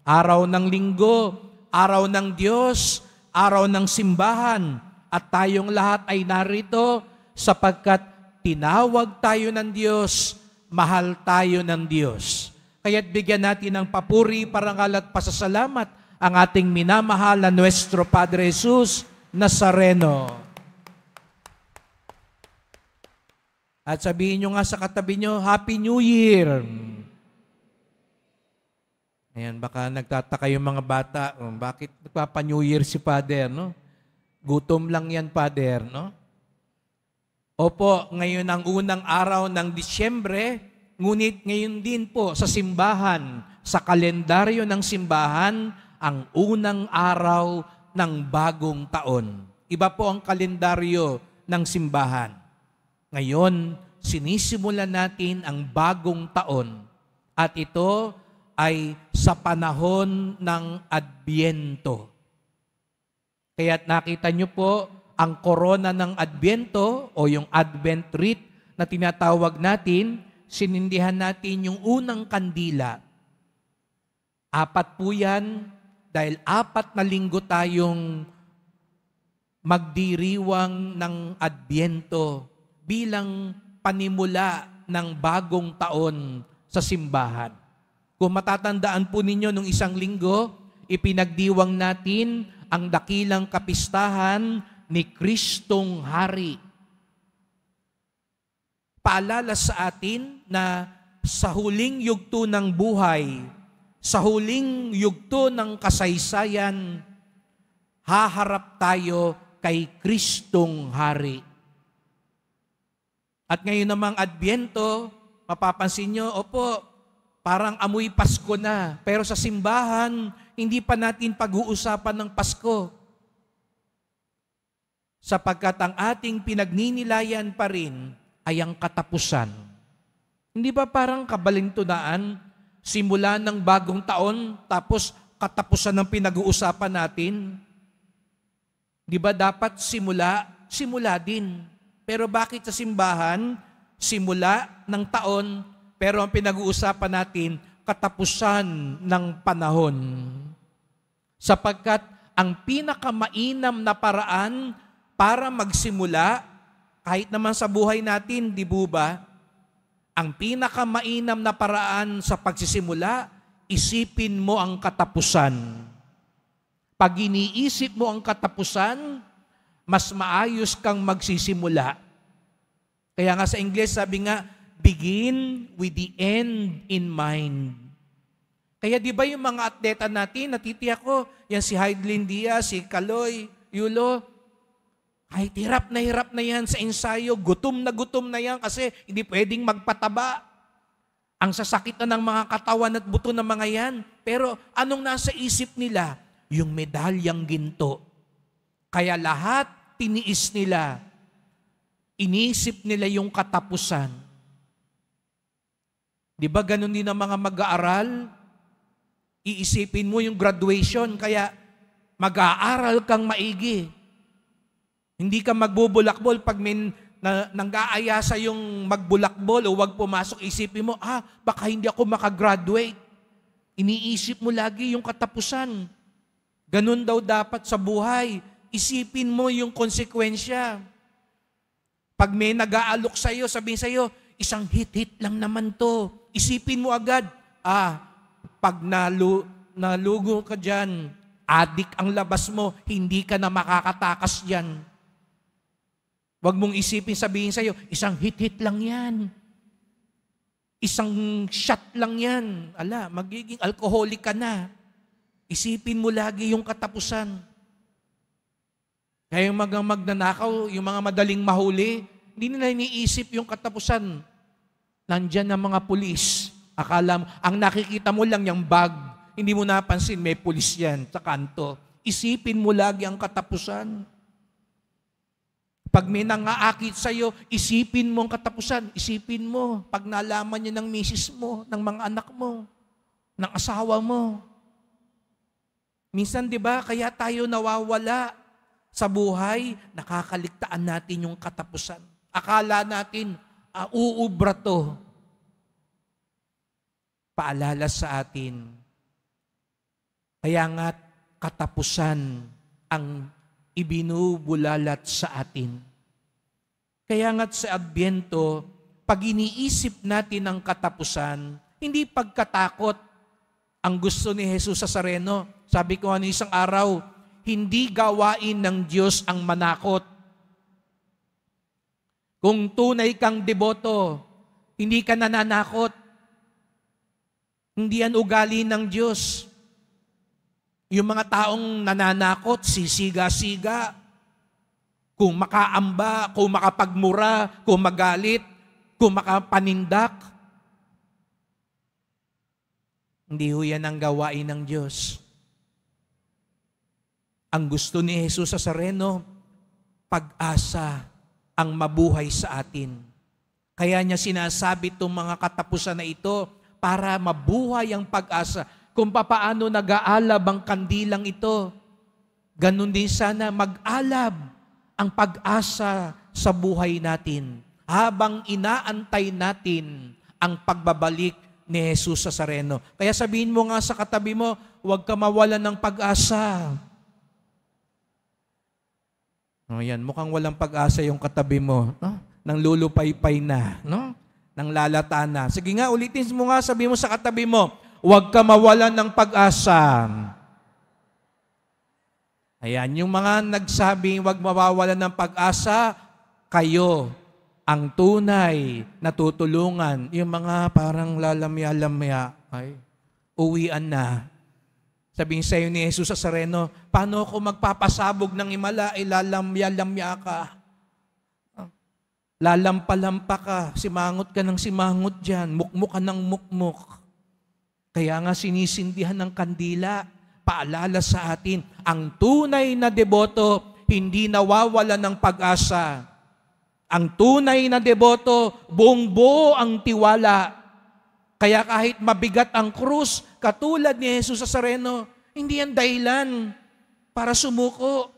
Araw ng linggo, araw ng Diyos, araw ng simbahan, at tayong lahat ay narito sapagkat tinawag tayo ng Diyos, mahal tayo ng Diyos. Kaya't bigyan natin ng papuri, parangal at pasasalamat ang ating minamahal na Nuestro Padre Jesus Nazareno. At sabihin nyo nga sa katabi nyo, Happy New Year! Ayan, baka nagtataka yung mga bata, bakit nagpapa-New Year si Father, no? Gutom lang yan, Father, no? Opo, ngayon ang unang araw ng Disyembre, ngunit ngayon din po sa simbahan, sa kalendaryo ng simbahan, ang unang araw ng bagong taon. Iba po ang kalendaryo ng simbahan. Ngayon, sinisimulan natin ang bagong taon. At ito ay sa panahon ng Adbyento. Kaya't nakita nyo po ang korona ng Adbyento o yung Advent wreath na tinatawag natin, sinindihan natin yung unang kandila. 4 po yan dahil 4 na linggo tayong magdiriwang ng Adbyento bilang panimula ng bagong taon sa simbahan. Kung matatandaan po ninyo nung isang linggo, ipinagdiwang natin ang dakilang kapistahan ni Kristong Hari. Paalala sa atin na sa huling yugto ng buhay, sa huling yugto ng kasaysayan, haharap tayo kay Kristong Hari. At ngayon namang Adbyento, mapapansin nyo, opo, parang amoy Pasko na. Pero sa simbahan, hindi pa natin pag-uusapan ng Pasko. Sapagkat ang ating pinagninilayan pa rin ay ang katapusan. Hindi ba parang kabalintunaan, simula ng bagong taon, tapos katapusan ng pinag-uusapan natin? Di ba dapat simula din. Pero bakit sa simbahan, simula ng taon, pero ang pinag-uusapan natin, katapusan ng panahon? Sapagkat ang pinakamainam na paraan para magsimula, kahit naman sa buhay natin, di ba? Ang pinakamainam na paraan sa pagsisimula, isipin mo ang katapusan. Pag iniisip mo ang katapusan, mas maayos kang magsisimula. Kaya nga sa Ingles, sabi nga, begin with the end in mind. Kaya di ba yung mga atleta natin, natitiyak ko, yan si Heidelin Diaz, si Kaloy, Yulo, kahit hirap na yan sa ensayo, gutom na yan kasi hindi pwedeng magpataba. Ang sasakit na ng mga katawan at buto ng mga yan. Pero anong nasa isip nila? Yung medalyang ginto. Kaya lahat tiniis nila. Inisip nila yung katapusan. Di ba ganun din ang mga mag-aaral? Iisipin mo yung graduation, kaya mag-aaral kang maigi. Hindi ka magbubulakbol pag may nang-aaya sa yung magbulakbol o wag pumasok, isipin mo, baka hindi ako makagraduate. Iniisip mo lagi yung katapusan. Ganun daw dapat sa buhay. Isipin mo yung konsekwensya. Pag may nag-aalok sa'yo, sabihin sa'yo, isang hit-hit lang naman to. Isipin mo agad, pag nalugo ka dyan, adik ang labas mo, hindi ka na makakatakas dyan. Huwag mong isipin, sabihin sa'yo, isang hit-hit lang yan. Isang shot lang yan. Magiging alcoholic ka na. Isipin mo lagi yung katapusan. Kaya yung mga magnanakaw, yung mga madaling mahuli, hindi nila iniisip yung katapusan. Nandyan ang mga pulis. Akala mo, ang nakikita mo lang yung bag. Hindi mo napansin, may pulis yan sa kanto. Isipin mo lagi ang katapusan. Pag may nangaakit sa'yo, isipin mo ang katapusan. Isipin mo, pag nalaman niya ng misis mo, ng mga anak mo, ng asawa mo. Minsan, di ba, kaya tayo nawawala sa buhay, nakakaligtaan natin yung katapusan. Akala natin, uubra to. Paalala sa atin, Kaya nga't katapusan ang ibinubulalat sa atin. Kaya nga't sa Adbyento, pag iniisip natin ang katapusan, hindi pagkatakot ang gusto ni Jesus Nazareno. Sabi ko isang araw, hindi gawain ng Diyos ang manakot. Kung tunay kang deboto, hindi ka nananakot. Hindi yan ugali ng Diyos. Yung mga taong nananakot, sisiga-siga. Kung makaamba, kung makapagmura, kung magalit, kung makapanindak. Hindi ho yan ang gawain ng Diyos. Ang gusto ni Jesus Nazareno, pag-asa ang mabuhay sa atin. Kaya niya sinasabi itong mga katapusan na ito para mabuhay ang pag-asa. Kung papaano nag-aalab ang kandilang ito, ganun din sana mag-alab ang pag-asa sa buhay natin habang inaantay natin ang pagbabalik ni Jesus Nazareno. Kaya sabihin mo nga sa katabi mo, huwag ka mawalan ng pag-asa. O yan, mukhang walang pag-asa yung katabi mo. No? Nang lulupaypay na. No? Nang lalata na. Sige nga, ulitin mo nga, sabi mo sa katabi mo, huwag ka mawalan ng pag-asa. Ayan, yung mga nagsabing huwag mawawalan ng pag-asa, kayo ang tunay na tutulungan. Yung mga parang lalamya-lamya, ay, uwian na. Sabihin sa'yo ni Jesus Nazareno, paano ako magpapasabog ng himala, lalamya-lamya ka. Lalampa-lampa ka, simangot ka ng simangot dyan, mukmuk ka ng mukmuk. Kaya nga sinisindihan ng kandila, paalala sa atin, ang tunay na deboto, hindi nawawala ng pag-asa. Ang tunay na deboto, buong-buo ang tiwala. Kaya kahit mabigat ang krus, katulad ni Jesus Nazareno, hindi yan dahilan para sumuko.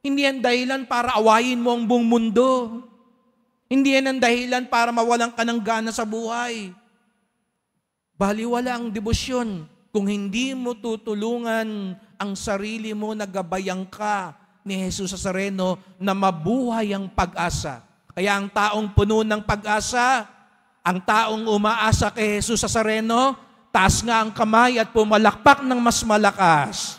Hindi yan dahilan para awayin mo ang buong mundo. Hindi yan ang dahilan para mawalan ka ng gana sa buhay. Baliwala ang debosyon kung hindi mo tutulungan ang sarili mo na gabayang ka ni Jesus Nazareno na mabuhay ang pag-asa. Kaya ang taong puno ng pag-asa, ang taong umaasa kay Jesus Nazareno, taas nga ang kamay at pumalakpak ng mas malakas.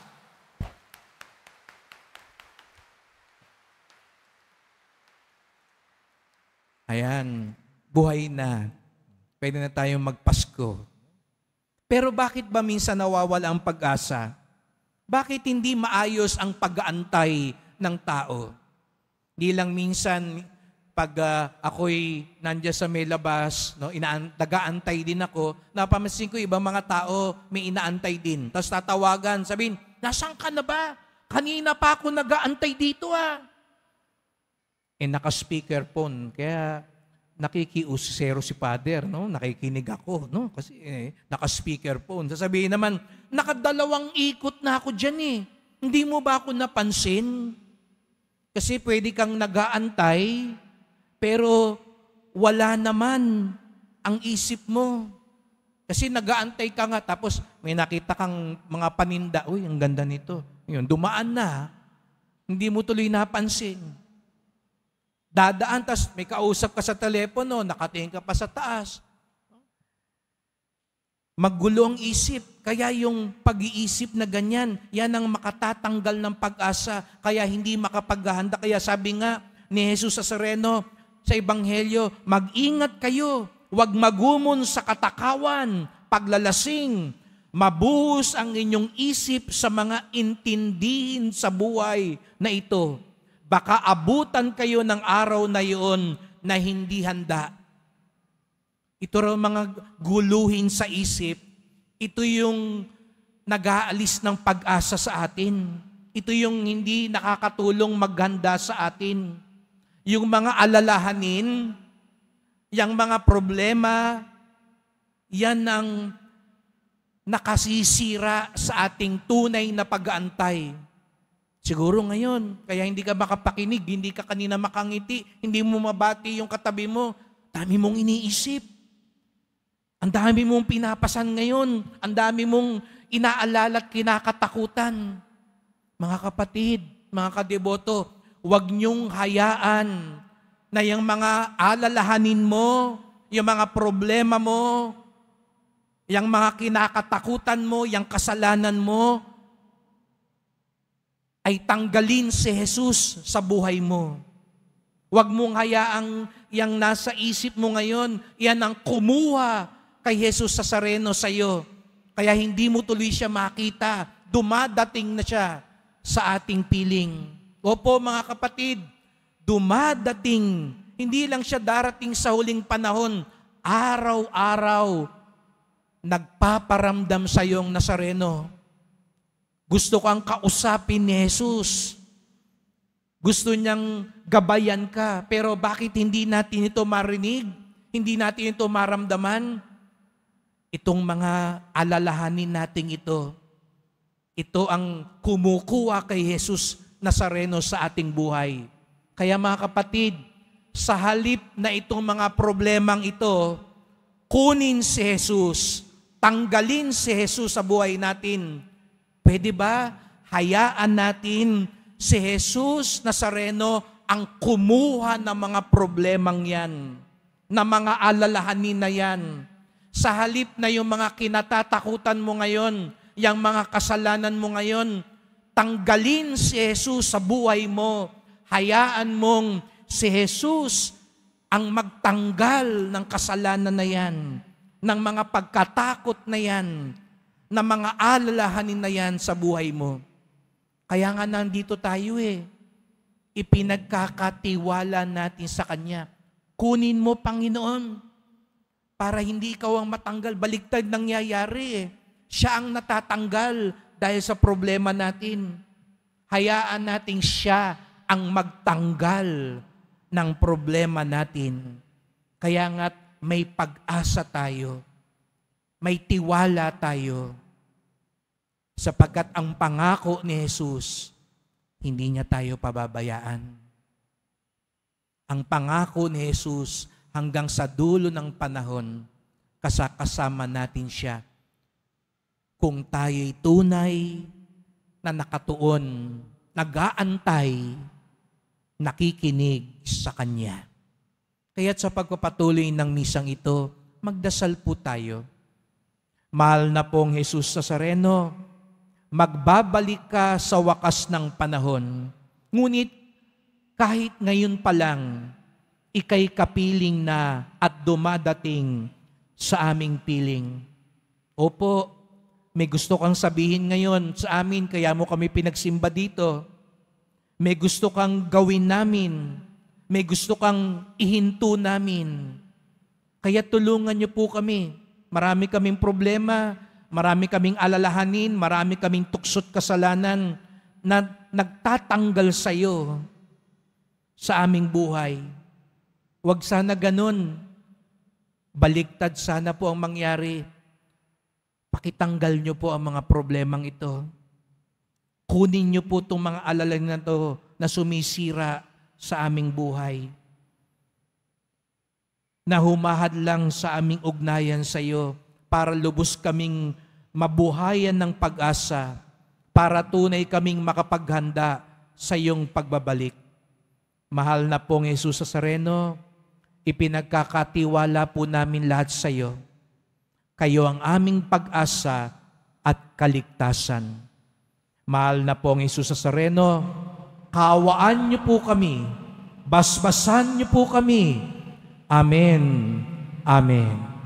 Ayan, buhay na. Pwede na tayong magpasko. Pero bakit ba minsan nawawala ang pag-asa? Bakit hindi maayos ang pag-aantay ng tao? Di lang minsan pag ako'y nandiyan sa may labas, no, nag-aantay din ako, napapansin ko ibang mga tao may inaantay din. Tapos tatawagan, sabihin, nasaan ka na ba? Kanina pa ako nag-aantay dito naka-speakerphone, kaya nakikiusero si Father, no? Nakikinig ako, no? Kasi naka-speakerphone. Sasabihin naman, nakadalawang ikot na ako dyan Hindi mo ba ako napansin? Kasi pwede kang nag-aantay, pero wala naman ang isip mo. Kasi nag-aantay ka nga, tapos may nakita kang mga paninda, uy, ang ganda nito. Yun, dumaan na. Hindi mo tuloy napansin. Dadaan, tas may kausap ka sa telepono, nakatingin ka pa sa taas. Maggulo ang isip. Kaya yung pag-iisip na ganyan, yan ang makatatanggal ng pag-asa. Kaya hindi makapaghahanda. Kaya sabi nga ni Jesus Nazareno sa Ebanghelyo, mag-ingat kayo, huwag magumon sa katakawan, paglalasing, mabuhos ang inyong isip sa mga intindihin sa buhay na ito. Baka abutan kayo ng araw na iyon na hindi handa. Ito raw mga guluhin sa isip. Ito yung nag-aalis ng pag-asa sa atin. Ito yung hindi nakakatulong maghanda sa atin. Yung mga alalahanin, yung mga problema, yan ang nakasisira sa ating tunay na pag-aantay. Siguro ngayon, kaya hindi ka makapakinig, hindi ka kanina makangiti, hindi mo mabati yung katabi mo, dami mong iniisip. Ang dami mong pinapasan ngayon, ang dami mong inaalala at kinakatakutan. Mga kapatid, mga kadeboto, huwag niyong hayaan na yung mga alalahanin mo, yung mga problema mo, yung mga kinakatakutan mo, yung kasalanan mo, ay tanggalin si Jesus sa buhay mo. Huwag mong hayaang yung nasa isip mo ngayon, yan ang kumuha kay Jesus Nazareno sa iyo. Kaya hindi mo tuloy siya makita. Dumadating na siya sa ating piling. Opo mga kapatid, dumadating. Hindi lang siya darating sa huling panahon. Araw-araw, nagpaparamdam sa iyong Nazareno. Gusto kang kausapin ni Jesus. Gusto niyang gabayan ka. Pero bakit hindi natin ito marinig? Hindi natin ito maramdaman? Itong mga alalahanin natin ito. Ito ang kumukuha kay Jesus Nazareno sa ating buhay. Kaya mga kapatid, sa halip na itong mga problemang ito, kunin si Jesus, tanggalin si Jesus sa buhay natin. Pwede ba hayaan natin si Jesus Nazareno ang kumuha ng mga problemang yan, na mga alalahanin na yan? Sa halip na yung mga kinatatakutan mo ngayon, yung mga kasalanan mo ngayon, tanggalin si Jesus sa buhay mo. Hayaan mong si Jesus ang magtanggal ng kasalanan na yan, ng mga pagkatakot na yan, ng mga alalahanin na yan sa buhay mo. Kaya nga nandito tayo ipinagkakatiwala natin sa Kanya. Kunin mo, Panginoon, para hindi ikaw ang matanggal. Baligtad nangyayari Siya ang natatanggal dahil sa problema natin. Hayaan nating siya ang magtanggal ng problema natin. Kaya nga't may pag-asa tayo, may tiwala tayo, sapagkat ang pangako ni Jesus, hindi niya tayo pababayaan. Ang pangako ni Jesus, hanggang sa dulo ng panahon, kasama natin siya. Kung tayo'y tunay na nakatuon, nag-aantay, nakikinig sa Kanya. Kaya't sa pagpapatuloy ng misang ito, magdasal po tayo. Mahal na pong Jesus Nazareno, magbabalik ka sa wakas ng panahon. Ngunit kahit ngayon pa lang, ika'y kapiling na at dumadating sa aming piling. Opo, may gusto kang sabihin ngayon sa amin, kaya mo kami pinagsimba dito. May gusto kang gawin namin. May gusto kang ihinto namin. Kaya tulungan niyo po kami. Marami kaming problema, marami kaming alalahanin, marami kaming tuksot kasalanan na nagtatanggal sa iyo sa aming buhay. Huwag sana ganun. Baliktad sana po ang mangyari. Pakitanggal niyo po ang mga problemang ito. Kunin niyo po itong mga alalahanin na ito na sumisira sa aming buhay. Na humahad lang sa aming ugnayan sa iyo para lubos kaming mabuhayan ng pag-asa, para tunay kaming makapaghanda sa iyong pagbabalik. Mahal na pong Jesus Nazareno, ipinagkakatiwala po namin lahat sa iyo. Kayo ang aming pag-asa at kaligtasan. Mahal na pong Jesus Nazareno, kaawaan niyo po kami, basbasan niyo po kami. Amen. Amen.